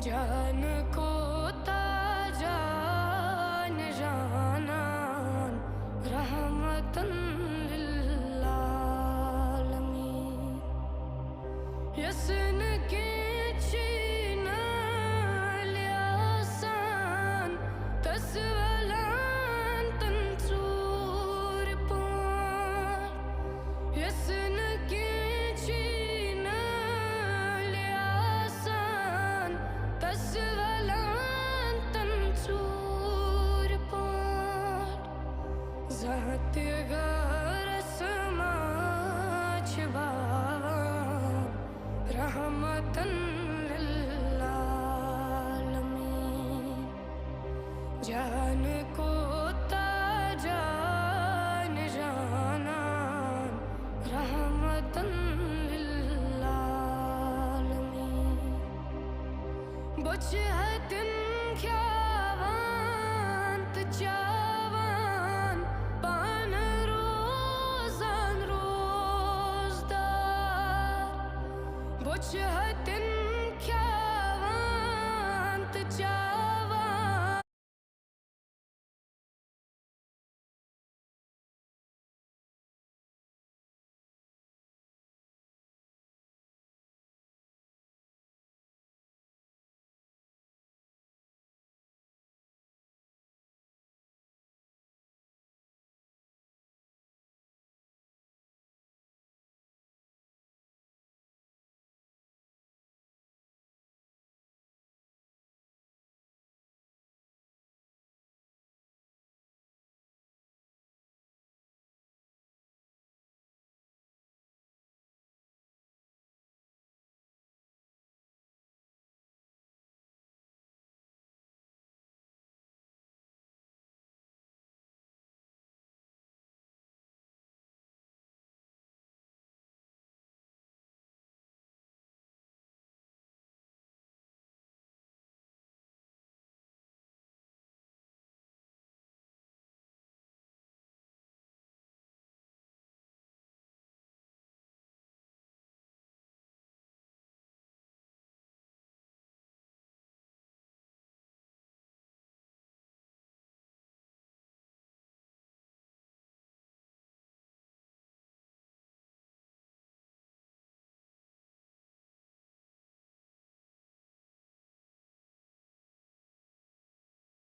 जान को ताजान जानान रहमतन लिल्लालमीन यसन के चीना ल्यासान तस्वलान तंसूर पार यसन के चीना ल्यासान तस्वलान तंसूर पार ज़ात समाज बावान रहमतन लिल्लालमीन जान को ताजान जानान रहमतन लिल्लालमीन बुच है दिन ख्यावांत चावान पान रोज़ान रोज़दार बुच है दिन